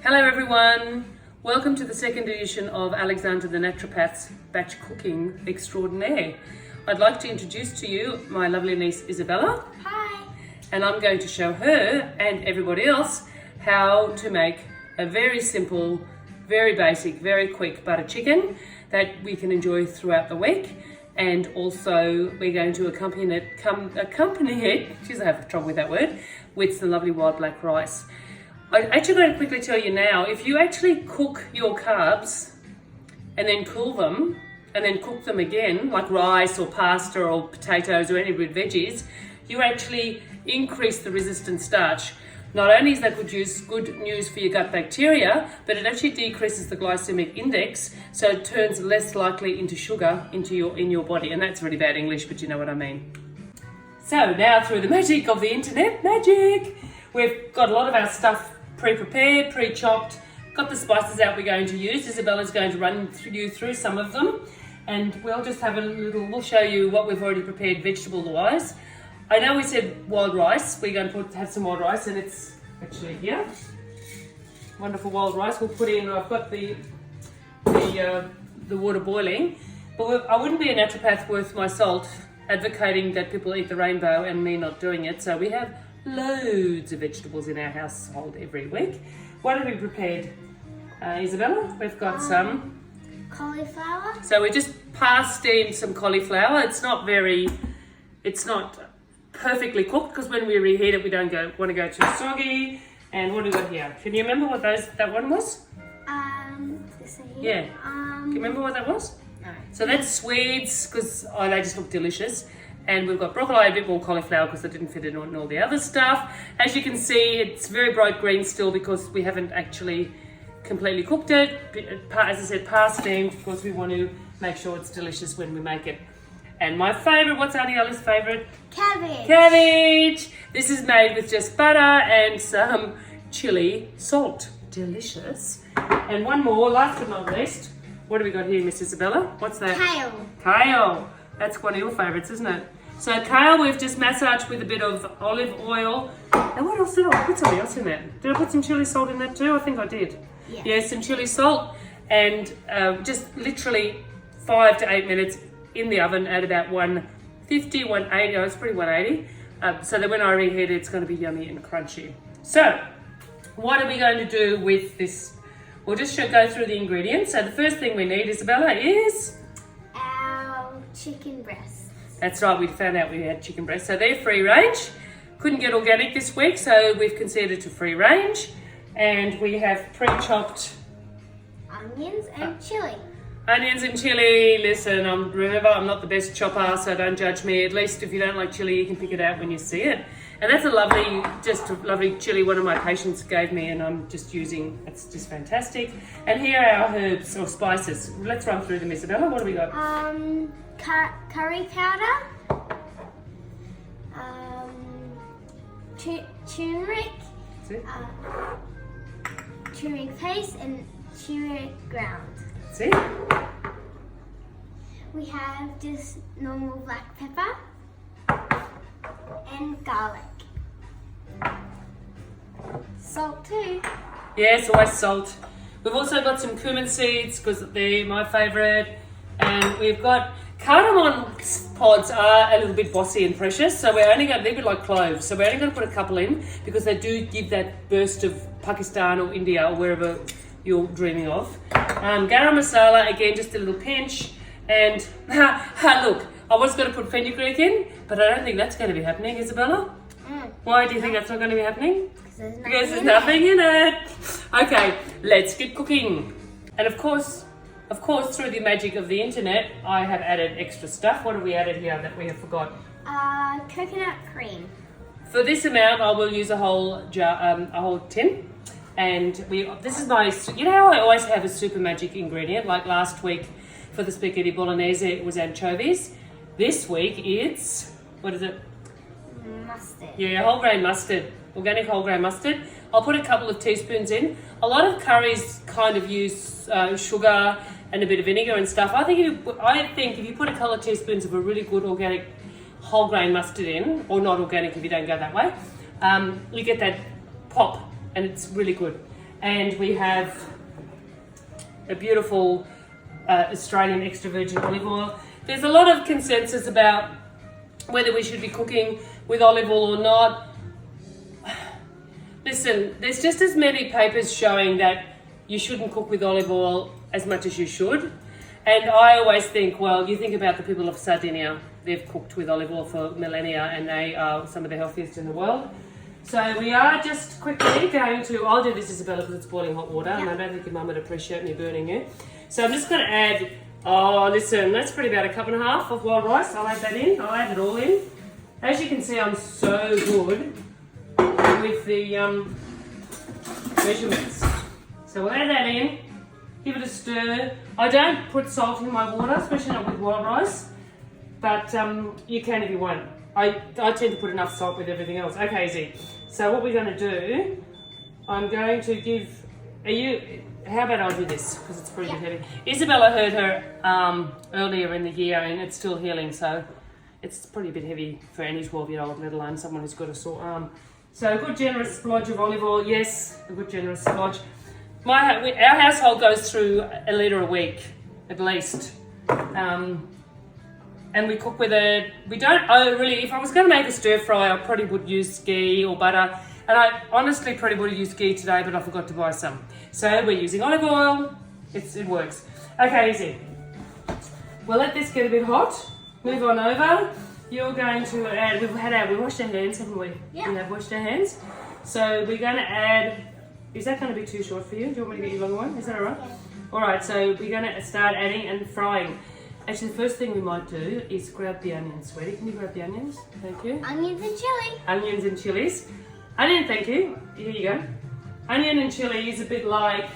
Hello everyone, welcome to the second edition of Alexander the Naturopath's Batch Cooking Extraordinaire. I'd like to introduce to you my lovely niece Isabella. Hi. And I'm going to show her and everybody else how to make a very simple, very basic, very quick butter chicken that we can enjoy throughout the week. And also we're going to accompany it, geez, I have trouble with that word, with some lovely wild black rice. I'm actually going to quickly tell you now, if you actually cook your carbs and then cool them and then cook them again, like rice or pasta or potatoes or any red veggies, you actually increase the resistant starch. Not only is that good news for your gut bacteria, but it actually decreases the glycemic index, so it turns less likely into sugar in your body. And that's really bad English, but you know what I mean. So now, through the magic of the internet, we've got a lot of our stuff pre-prepared, pre-chopped, got the spices out we're going to use. Isabella's going to run you through some of them, and we'll just have we'll show you what we've already prepared vegetable-wise. I know we said wild rice. We're going to have some wild rice, and it's actually here. Wonderful wild rice. We'll put in, I've got the water boiling, but I wouldn't be a naturopath worth my salt advocating that people eat the rainbow and me not doing it. So we have loads of vegetables in our household every week. What have we prepared, Isabella? We've got some cauliflower. So we just passed in some cauliflower. It's not perfectly cooked because when we reheat it, we don't want to go too soggy. And what do we got here? Can you remember what that one was? This one Yeah. here. Can you remember what that was? No. So that's Swedes because they just look delicious. And we've got broccoli, a bit more cauliflower because it didn't fit in all the other stuff. As you can see, it's very bright green still because we haven't actually completely cooked it. As I said, passed steamed because we want to make sure it's delicious when we make it. And my favourite, what's Auntie Ella's favourite? Cabbage. Cabbage! This is made with just butter and some chili salt. Delicious. And one more, last but not least. What have we got here, Miss Isabella? What's that? Kale. Kale. That's one of your favourites, isn't it? So kale we've just massaged with a bit of olive oil. And what else did I put? Something else in that. Did I put some chili salt in that too? I think I did. Yeah. Yeah, some chili salt. And just literally 5 to 8 minutes in the oven at about 150, 180. Oh, it's pretty 180. So that when I reheat it, it's going to be yummy and crunchy. So, what are we going to do with this? We'll just go through the ingredients. So the first thing we need, Isabella, is our chicken breasts. That's right, we found out we had chicken breasts. So they're free range. Couldn't get organic this week, so we've conceded to free range. And we have pre-chopped Onions and chili. onions and chili. Listen, remember, I'm not the best chopper, so don't judge me. At least if you don't like chili, you can pick it out when you see it. And that's a lovely chili one of my patients gave me, and I'm just using, it's just fantastic. And here are our herbs or spices. Let's run through them, Isabella. What do we got? Curry powder. Turmeric. That's it. Turmeric paste and turmeric ground. That's it. We have just normal black pepper and garlic. Salt too. Yes, always salt. We've also got some cumin seeds because they're my favourite. And we've got cardamom pods are a little bit bossy and precious, so they're a bit like cloves. So we're only going to put a couple in because they do give that burst of Pakistan or India or wherever you're dreaming of. Garam masala, again, just a little pinch. And look, I was going to put fenugreek in, but I don't think that's going to be happening, Isabella. Why do you think that's not going to be happening? Because there's nothing in it. Okay, let's get cooking. And of course, through the magic of the internet, I have added extra stuff. What have we added here that we have forgot? Coconut cream. For this amount, I will use a whole jar, a whole tin. And this is my, you know how I always have a super magic ingredient? Like last week for the spaghetti bolognese, it was anchovies. This week it's, what is it? Mustard. Yeah, whole grain mustard, organic whole grain mustard. I'll put a couple of teaspoons in. A lot of curries kind of use sugar and a bit of vinegar and stuff. I think if you put a couple of teaspoons of a really good organic whole grain mustard in, or not organic if you don't go that way, you get that pop and it's really good. and we have a beautiful Australian extra virgin olive oil. There's a lot of consensus about whether we should be cooking with olive oil or not. Listen, there's just as many papers showing that you shouldn't cook with olive oil as much as you should. And I always think, well, you think about the people of Sardinia, they've cooked with olive oil for millennia and they are some of the healthiest in the world. So we are just quickly going to, I'll do this, Isabella, because it's boiling hot water, and I don't think your mum would appreciate me burning you. So I'm just going to add, oh, listen, that's probably about 1.5 cups of wild rice. I'll add that in. I'll add it all in. As you can see, I'm so good with the measurements. So we'll add that in, give it a stir. I don't put salt in my water, especially not with wild rice, but you can if you want. I tend to put enough salt with everything else. Okay, Izzy. So what we're going to do, I'm going to give, how about I do this, because it's pretty heavy. Isabella hurt her earlier in the year and it's still healing, so it's pretty a bit heavy for any 12-year-old, let alone someone who's got a sore arm. So a good generous splodge of olive oil, yes, a good generous splodge. Our household goes through 1 litre a week, at least. And we cook with it. We don't really, if I was going to make a stir fry, I probably would use ghee or butter. And I honestly probably would have used ghee today, but I forgot to buy some. So we're using olive oil. It works. Okay, easy. We'll let this get a bit hot. Move on over. You're going to add, we washed our hands, haven't we? Yeah. We have washed our hands. So we're going to add, is that going to be too short for you? Do you want me to get you a longer one? Is that all right? Yeah. All right, so we're going to start adding and frying. Actually, the first thing we might do is grab the onions. Sweetie, can you grab the onions? Thank you. Onions and chili. Onions and chilies. Onion, thank you. Here you go. Onion and chili is a bit like,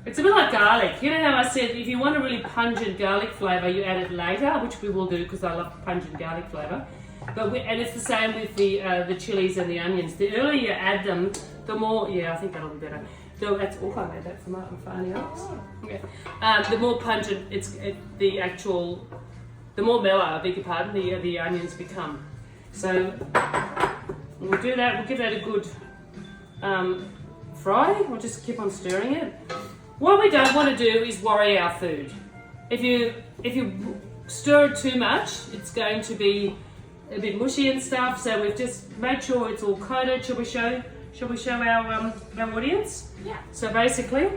it's a bit like garlic. You know how I said if you want a really pungent garlic flavour, you add it later, which we will do because I love pungent garlic flavour. And it's the same with the chilies and the onions. The earlier you add them, the more, yeah, I think that'll be better. So that's all I made that for Martin else. Okay. The more pungent the more mellow, I beg your pardon, the onions become. So we'll do that. We'll give that a good fry. We'll just keep on stirring it. What we don't want to do is worry our food. If you stir it too much, it's going to be a bit mushy and stuff. So we've just made sure it's all coated. Shall we show our audience? Yeah. So basically,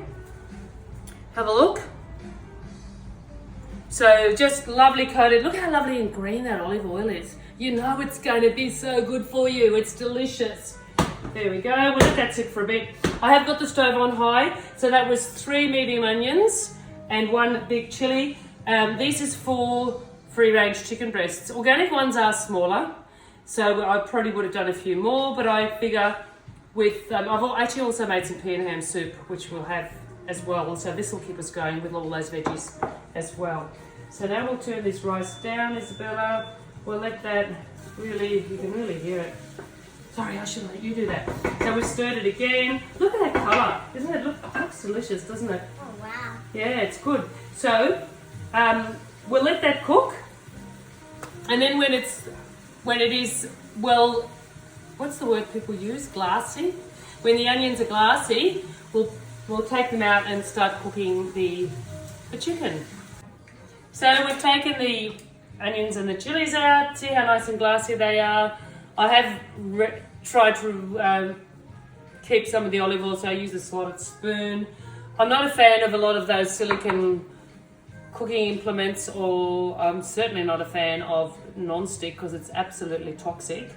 have a look. So just lovely coated. Look how lovely and green that olive oil is. You know it's going to be so good for you. It's delicious. There we go. We'll let that sit for a bit. I have got the stove on high. So that was 3 medium onions and 1 big chili. This is 4 free-range chicken breasts. Organic ones are smaller. So I probably would have done a few more, but I figure with, I've actually also made some pea and ham soup, which we'll have as well. So this will keep us going with all those veggies as well. So now we'll turn this rice down, Isabella. We'll let that really, you can really hear it. Sorry, I should let you do that. So we've stirred it again. Look at that colour, isn't it? It looks delicious, doesn't it? Oh, wow. Yeah, it's good. So we'll let that cook. And then when it is, well, what's the word people use? Glassy. When the onions are glassy, we'll take them out and start cooking the chicken. So we've taken the onions and the chilies out. See how nice and glassy they are. I have tried to keep some of the olive oil, so I use a slotted spoon. I'm not a fan of a lot of those silicone cooking implements, or I'm certainly not a fan of non-stick because it's absolutely toxic.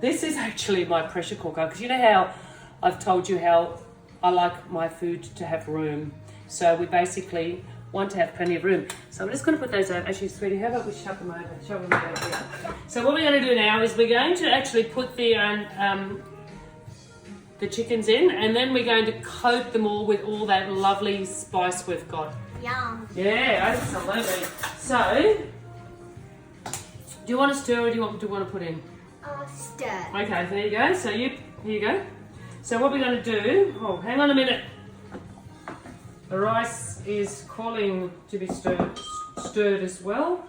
This is actually my pressure cooker, because you know how I've told you how I like my food to have room. So we basically want to have plenty of room. So I'm just going to put those over. Actually, sweetie, how about we shove them over? Shove them over here. So what we're going to do now is we're going to actually put the chickens in, and then we're going to coat them all with all that lovely spice we've got. Yum. Yeah, absolutely. So, do you want to stir or do you want to put in? Stir. Okay, there you go. So here you go. So what we're going to do, oh, hang on a minute. The rice is calling to be stirred as well.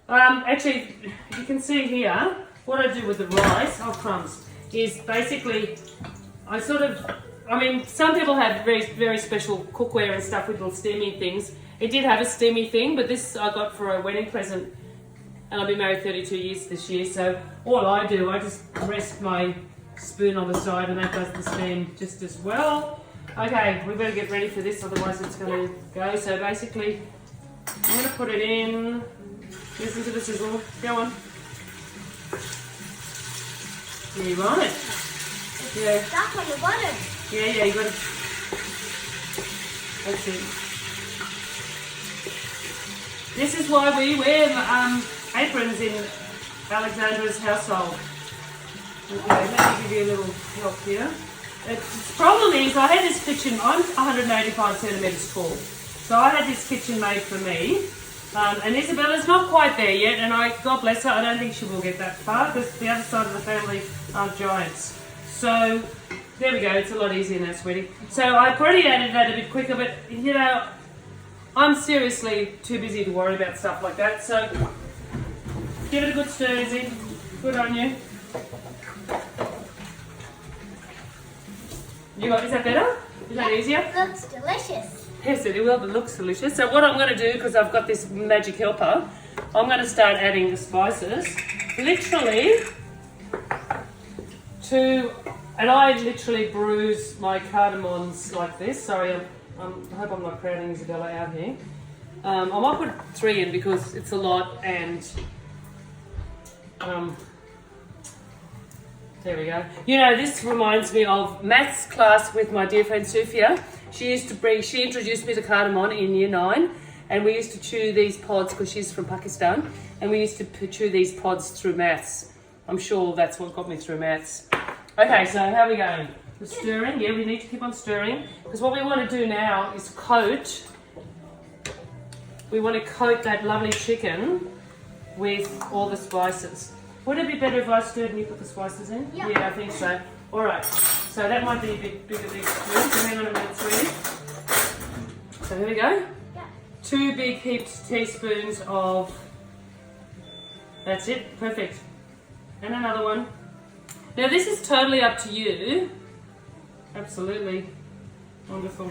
Actually, you can see here, what I do with the rice, oh crumbs, is basically, I mean, some people have very, very special cookware and stuff with little steamy things. It did have a steamy thing, but this I got for a wedding present, and I've been married 32 years this year, so all I do, I just rest my spoon on the side and that does the steam just as well. Okay, we better get ready for this, otherwise it's going to go. So basically, I'm going to put it in. Listen to the sizzle. Go on. You want it? Yeah. Stuck on the bottom. Yeah, you got it. That's it. This is why we wear aprons in Alexandra's household. Okay, let me give you a little help here. The problem is I had this kitchen, I'm 185 centimetres tall, so I had this kitchen made for me, and Isabella's not quite there yet, and God bless her, I don't think she will get that far because the other side of the family aren't giants. So there we go, it's a lot easier now, sweetie. So I probably added that a bit quicker, but you know, I'm seriously too busy to worry about stuff like that, so give it a good stir, Izzy. Good on you. Is that better? Is that easier? It looks delicious. Yes, it will, but it looks delicious. So what I'm going to do, because I've got this magic helper, I'm going to start adding the spices. Literally, and I literally bruise my cardamoms like this. Sorry, I hope I'm not crowding Isabella out here. I might put 3 in because it's a lot, and there we go. You know, this reminds me of maths class with my dear friend Sufia. She introduced me to cardamom in year 9, and we used to chew these pods because she's from Pakistan, and we used to chew these pods through maths. I'm sure that's what got me through maths. Okay, so how are we going? We're stirring. Yeah, we need to keep on stirring because what we want to do now is coat. We want to coat that lovely chicken with all the spices. Would it be better if I stirred and you put the spices in? Yeah. Yeah, I think so. All right. So that might be a bit bigger these spoons. So hang on a minute, sweetie. So here we go. Yeah. 2 big heaped teaspoons of. That's it. Perfect. And another one. Now this is totally up to you. Absolutely wonderful.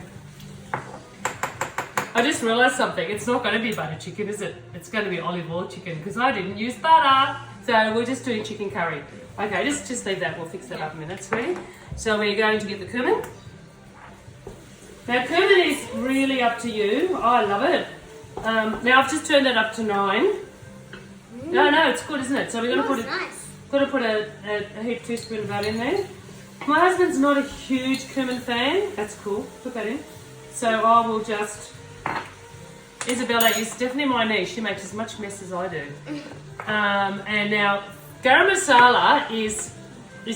I just realised something. It's not going to be butter chicken, is it? It's going to be olive oil chicken because I didn't use butter. So we're just doing chicken curry. Okay, just leave that. We'll fix that up in a minute, sweetie. So we're going to get the cumin. Now cumin is really up to you. Oh, I love it. Now I've just turned that up to 9. No, it's good, isn't it? So we're going to put nice. Got to put a heaped teaspoon of that in there. My husband's not a huge cumin fan. That's cool. Put that in. So I will just. Isabella is definitely my niche. She makes as much mess as I do. And now garam masala is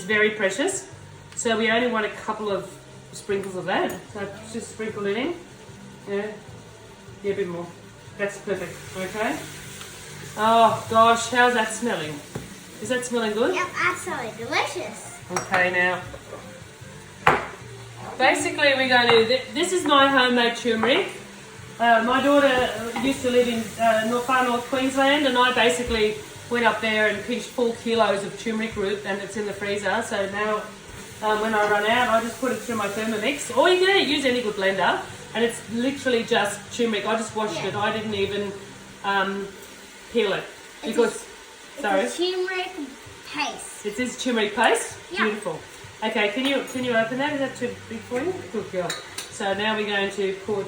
very precious. So we only want a couple of sprinkles of that. So just sprinkle it in. Yeah, a bit more. That's perfect. Okay. Oh gosh, how's that smelling? Is that smelling good? Yep, absolutely delicious. Okay, now. Basically, we're going to. This is my homemade turmeric. My daughter used to live in far north Queensland, and I basically went up there and pinched full kilos of turmeric root, and it's in the freezer. So now, when I run out, I just put it through my Thermomix. Or you can use any good blender, and it's literally just turmeric. I just washed it. I didn't even peel it because. It's a turmeric paste. It is turmeric paste. Yeah. Beautiful. Okay, can you open that? Is that too big for you? Good girl. So now we're going to put.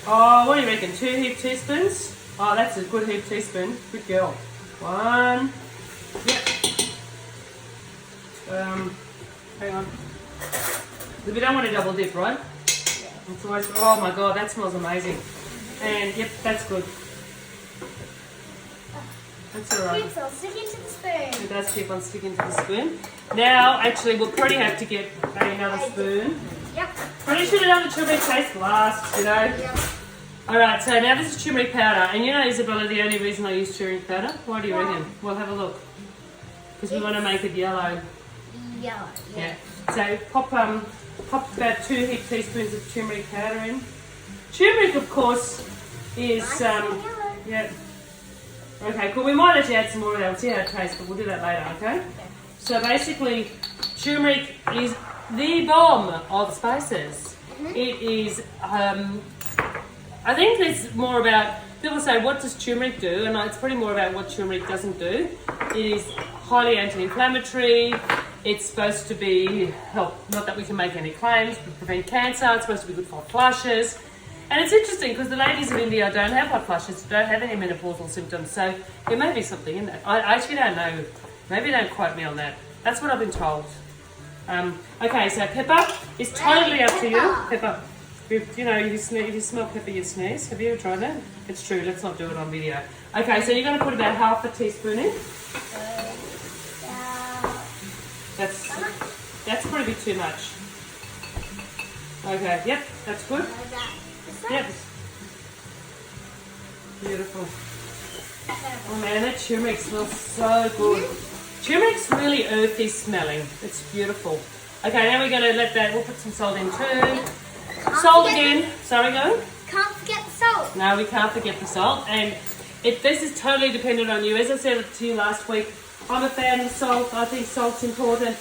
Oh, what do you reckon? 2 heaped teaspoons? Oh, that's a good heaped teaspoon. Good girl. 1. Yep. Hang on. We don't want to double dip, right? Yeah. It's always, oh my god, that smells amazing. And yep, that's good. That's alright. Keeps on sticking to the spoon. It does keep on sticking to the spoon. Now, actually, we'll probably have to get another spoon. Yep. Probably should have done the turmeric paste last, you know. Yep. Alright, so now this is turmeric powder. And you know, Isabella, the only reason I use turmeric powder? Why do you reckon? We'll have a look. Because we want to make it yellow. Yellow. Yeah. So pop about 2 heaped teaspoons of turmeric powder in. Turmeric, of course, is Nice and yellow. yeah. Okay, cool. We might actually add some more of that. We'll see how it tastes, but we'll do that later, okay? So basically, turmeric is the bomb of spices. It is, I think it's more about, people say, what does turmeric do? And it's pretty more about what turmeric doesn't do. It is highly anti-inflammatory. It's supposed to be, not that we can make any claims, but prevent cancer. It's supposed to be good for hot flushes. And it's interesting because the ladies of India don't have hot flushes, don't have any menopausal symptoms. So there may be something in that. I actually don't know. Maybe don't quote me on that. That's what I've been told. Okay, so pepper is totally up to you. Pepper. You know, if you smell pepper, you sneeze. Have you ever tried that? It's true. Let's not do it on video. Okay, so you're going to put about half a teaspoon in. That's probably too much. Okay, yep, that's good. Yep. Beautiful. Oh man, that turmeric smells so good. Turmeric's really earthy smelling. It's beautiful. Okay, now we're going to let that, we'll put some salt in too. Salt again. Sorry, go. Can't forget the salt. No, we can't forget the salt. And this is totally dependent on you. As I said to you last week, I'm a fan of salt. I think salt's important.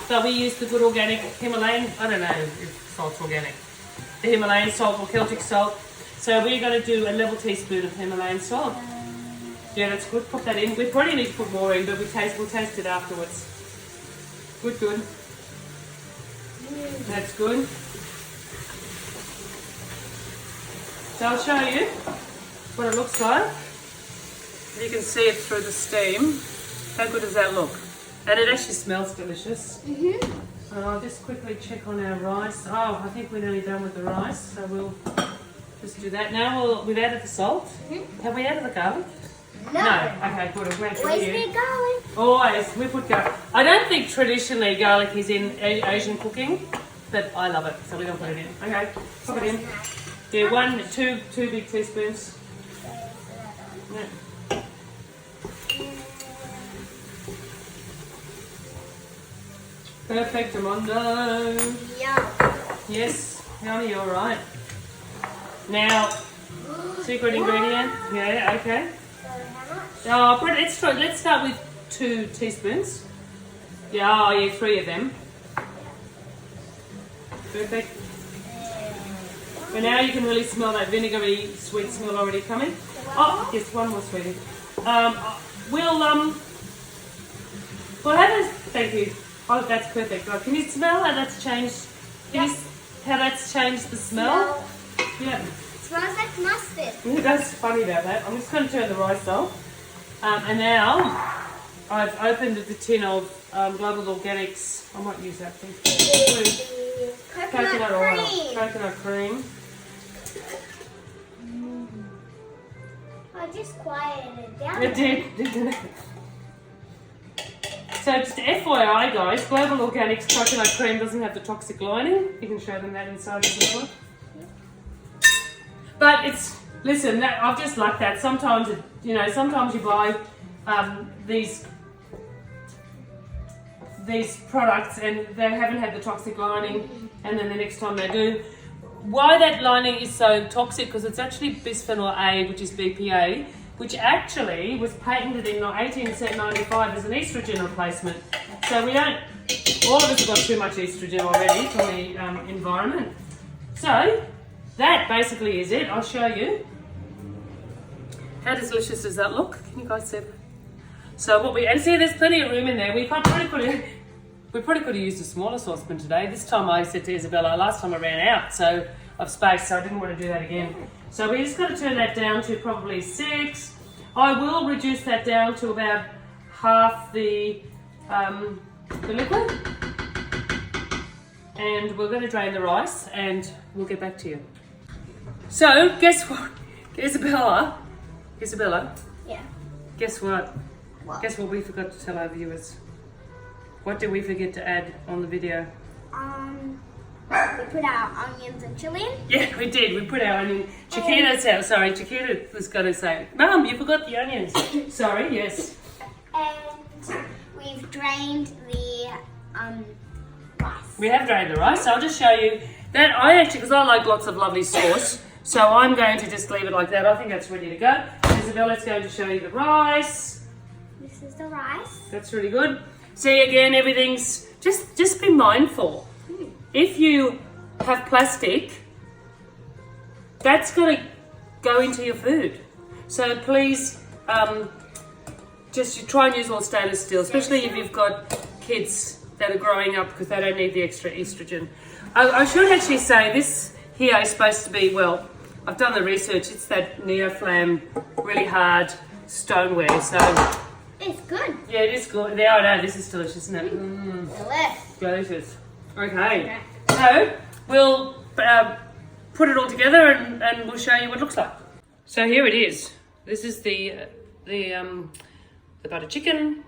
But we use the good organic Himalayan, I don't know if salt's organic. The Himalayan salt or Celtic salt. So we're going to do a level teaspoon of Himalayan salt. Yeah, that's good. Put that in. We probably need to put more in, but we'll taste it afterwards. Good. That's good. So I'll show you what it looks like. You can see it through the steam. How good does that look? And it actually smells delicious. I'll just quickly check on our rice. Oh, I think we're nearly done with the rice, so we'll just do that. Now we've added the salt. Have we added the garlic? No. Okay, good. I'm glad Always you. need garlic. Always. We put garlic. I don't think traditionally garlic is in Asian cooking, but I love it, so we're going to put it in. Okay, pop it in. Yeah, two big teaspoons. Yeah. Perfect, Armando. Yeah. Yes, Yanni, you're right. Now, secret ingredient. Yeah, okay. So how much? Let's start with 2 teaspoons. Yeah, 3 of them. Perfect. But now you can really smell that vinegary sweet smell already coming. Oh, yes, one more sweetie. We'll have a, thank you. Oh, that's perfect. Oh, can you smell how that's changed? How that's changed the smell? Yeah. It smells like mustard. That's funny about that. I'm just going to turn the rice off. And now I've opened the tin of Global Organics. I might use that thing. Coconut oil. Coconut cream. I just quieted it down. It did, didn't it? So just FYI guys, Global Organics coconut cream doesn't have the toxic lining. You can show them that inside as well. But it's, listen, I've just liked that. Sometimes, sometimes you buy these products and they haven't had the toxic lining, and then the next time they do. Why that lining is so toxic, because it's actually bisphenol A, which is BPA, which actually was patented in 1895 as an estrogen replacement. So we don't, all of us have got too much estrogen already from the environment. So that basically is it. I'll show you. How delicious does that look? Can you guys see that? So and see, there's plenty of room in there. We probably could have used a smaller saucepan today. This time I said to Isabella, last time I ran out of space, so I didn't want to do that again. So we just got to turn that down to probably 6. I will reduce that down to about half the liquid. And we're going to drain the rice and we'll get back to you. So, guess what? Isabella? Yeah. Guess what? What? Guess what we forgot to tell our viewers? What did we forget to add on the video? We put our onions and chili in. Yeah, we did. We put our onion. Chiquita was going to say, Mum, you forgot the onions. Sorry, yes. And we've drained the rice. We have drained the rice. So I'll just show you that because I like lots of lovely sauce. So I'm going to just leave it like that. I think that's ready to go. Isabella's going to show you the rice. This is the rice. That's really good. See, again, everything's, just be mindful. If you have plastic, that's going to go into your food. So please, just try and use all stainless steel, especially if you've got kids that are growing up, because they don't need the extra estrogen. I should actually say this here is supposed to be, well, I've done the research, it's that Neoflam, really hard stoneware, so... It's good. Yeah, it is good. Yeah, I know, this is delicious, isn't it? Delicious. Delicious. Okay, so we'll put it all together and we'll show you what it looks like. So here it is. This is the butter chicken.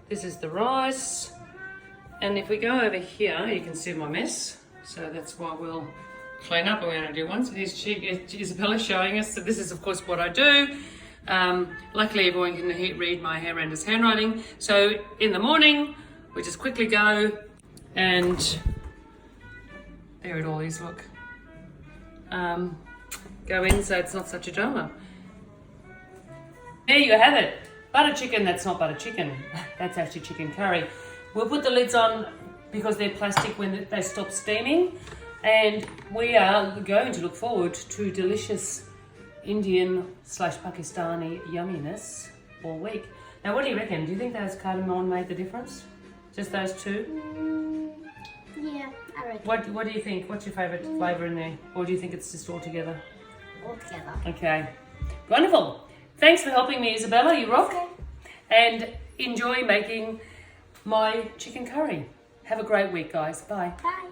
This is the rice. And if we go over here, you can see my mess. So that's why we'll clean up. We're going to do one. So here's Isabella showing us. So this is, of course, what I do. Luckily, everyone can read my render's handwriting. So in the morning, we just quickly go and there it all is, look. Go in so it's not such a drama. There you have it. Butter chicken, that's not butter chicken. That's actually chicken curry. We'll put the lids on because they're plastic when they stop steaming. And we are going to look forward to delicious Indian/Pakistani yumminess all week. Now, what do you reckon? Do you think those cardamom made the difference? Just those two? Yeah, I reckon. What do you think? What's your favourite flavour in there? Or do you think it's just all together? All together. Okay. Wonderful. Thanks for helping me, Isabella. You rock. Okay. And enjoy making my chicken curry. Have a great week, guys. Bye. Bye.